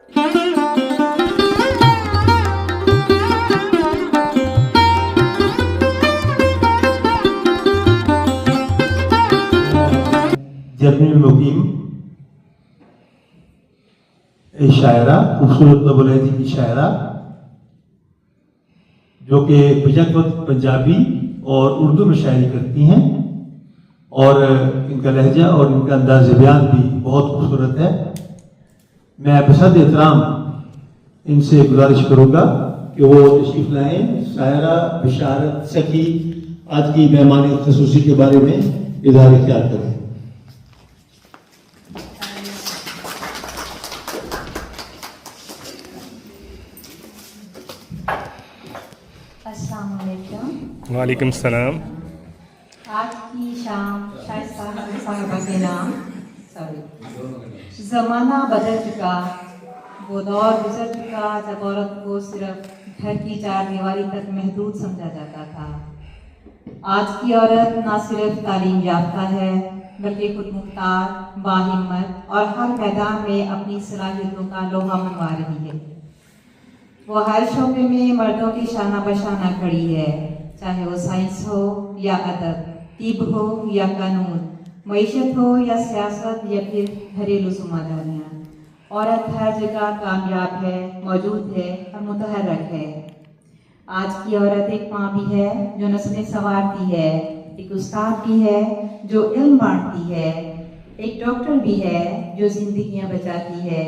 Germany में मुकीम एक शायरा, खूबसूरत नबुल हैदी की शायरा, जो कि बजट पंजाबी और उर्दू में शायरी करती हैं और इनका लहजा और इनका अंदाज़ बयान भी बहुत खूबसूरत है। मैं बसद एहतराम इनसे गुजारिश करूँगा कि वो तशरीफ लाएँ। शायरा बिशारत सखी आज की मेहमान खसूसी के बारे में इज़हार ख्याल करें। अस्सलाम वालेकुम। वालेकुम सलाम। आज की शाम शाइस्ता साहिबा के नाम ज़माना बदल चुका, वो दौर गुजर चुका जब औरत को सिर्फ घर की चार दीवारी तक महदूद समझा जाता था। आज की औरत ना सिर्फ तालीम याफ्ता है बल्कि खुद मुख्तार, बाहिम्मत और हर मैदान में अपनी सलाहियतों का लोहा मनवा रही है। वो हर शोबे में मर्दों की शाना बशाना खड़ी है, चाहे वो साइंस हो या अदब, तिब हो या कानून, मईशत हो या सियासत या फिर घरेलू जिम्मेदारियाँ। औरत हर जगह कामयाब है, मौजूद है और मुतहर्रक है। आज की औरत एक माँ भी है जो नस्लें संवारती है, एक उस्ताद भी है जो इल्म बांटती है, एक डॉक्टर भी है जो जिंदगियाँ बचाती है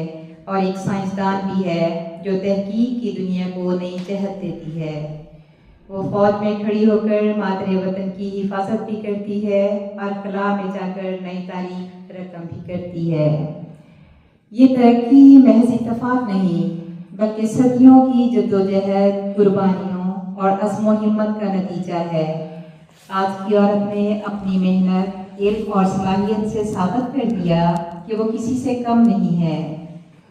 और एक साइंसदान भी है जो तहकीक की दुनिया को नई जहत देती है। वो फौज में खड़ी होकर मादरे वतन की हिफाजत भी करती है और कला में जाकर नई तारीख रकम भी करती है। ये तरक्की महज इत्तफाक नहीं बल्कि सदियों की जद्दोजहद, कुर्बानियों और अज़्म हिम्मत का नतीजा है। आज की औरत ने अपनी मेहनत, इल्म और सलाहियत से साबित कर दिया कि वो किसी से कम नहीं है।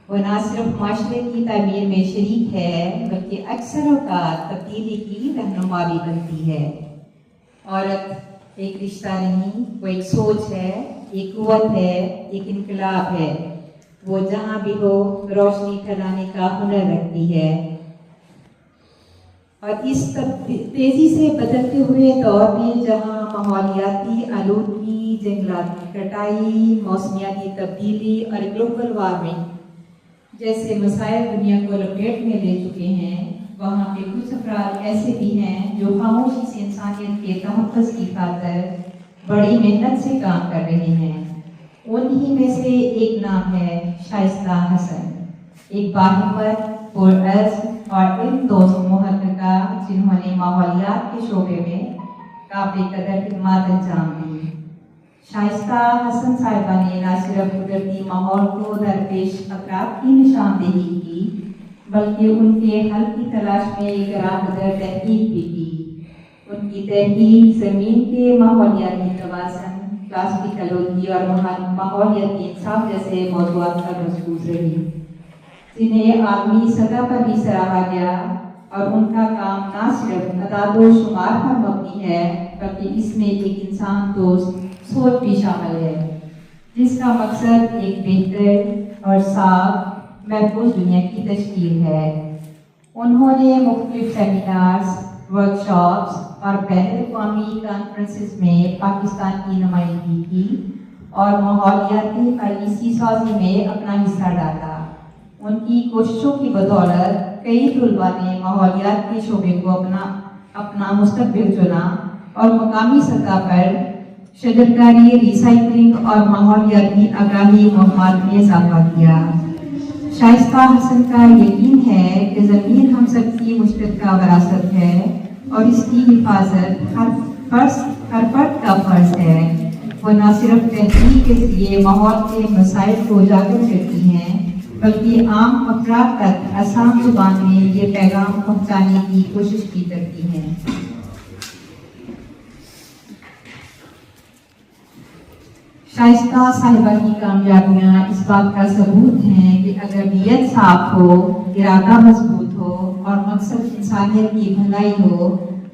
वो न सिर्फ माशरे की तामीर में शरीक है बल्कि अक्सर औक़ात तब्दीली की रहनुमा भी बनती है। औरत एक रिश्ता नहीं, वो एक सोच है, एक क़ुव्वत है, एक इनकलाब है। वो जहाँ भी हो रोशनी फैलाने का हुनर रखती है। और इस तेज़ी से बदलते हुए दौर में जहाँ माहौलियाती आलूदगी, जंगलात की कटाई, मौसमियाती तब्दीली और ग्लोबल वार्मिंग जैसे मसाइल दुनिया को लपेट में ले चुके हैं, वहाँ पे कुछ अफराद ऐसे भी हैं जो खामोशी से इंसानियत के तहफ़्फ़ुज़ की खातिर बड़ी मेहनत से काम कर रहे हैं। उन्हीं में से एक नाम है शाइस्ता हसन, एक बाहिम्मत, पुरअज़्म और इल्म दोस्त मुहक़्क़िक़ा जिन्होंने माहौलियात के शोबे में काबिल कदर खिदमत अंजाम दी। शाइस्ता हसन साहिबा ने न सिर्फ कुदरती माहौल को दरपेश खतरात की निशानदेही की बल्कि उनके हल की तलाश में एक राहबर तहकीक भी की। उनकी तहकीक ज़मीन के माहौलियाती तवाज़ुन, प्लास्टिक आलूदगी और माहौलियाती इंसाफ जैसे मौज़ूआत पर मरकूज़ रही, जिन्हें आलमी सतह पर भी सराहा गया। और उनका काम न सिर्फ अदादो शुमार पर मबनी है बल्कि इसमें एक इंसान दोस्त सोच भी शामिल है, जिसका मकसद एक बेहतर और साफ महफूज दुनिया की तश्कील है। उन्होंने मुख्तलिफ सेमिनार्स, वर्कशॉप्स और बैनुल-अक़वामी कॉन्फ्रेंसेस में पाकिस्तान की नुमाइंदगी की और माहौलियाती पॉलिसी साज़ी में अपना हिस्सा डाला। उनकी कोशिशों की बदौलत कई तलबा ने माहौलियात के शोबे को अपना मुस्तक़बिल चुना और मकामी सतह पर शजरकारी, रिसाइकलिंग और माहौलियाती आगाही मुहिम्मात में इजाफा किया। शाइस्ता हसन का यकीन है कि ज़मीन हम सबकी मुश्तरका विरासत है और इसकी हिफाजत हर फर्द का फ़र्ज़ है। वो न सिर्फ तहकीक के ज़रिए माहौल के मसाइल को उजागर करती हैं बल्कि आम अफराद तक आसान ज़ुबान में ये पैगाम पहुँचाने की कोशिश भी करती हैं। शाइस्ता साहिबा की कामयाबियाँ इस बात का सबूत हैं कि अगर नीयत साफ हो, इरादा मजबूत हो और मकसद इंसानियत की भलाई हो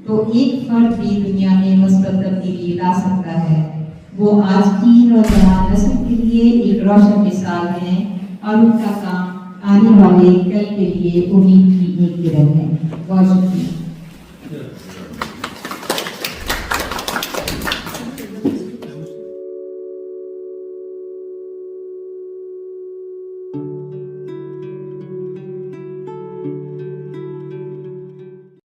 तो एक फर्द भी दुनिया में मस्बत तब्दीली ला सकता है। वो आज की नौजवान नस्ल के लिए एक रोशन मिसाल हैं और उनका काम आने خوشحالی والے کل کے لیے امید کی ایک کرن ہے. بہت شکریہ.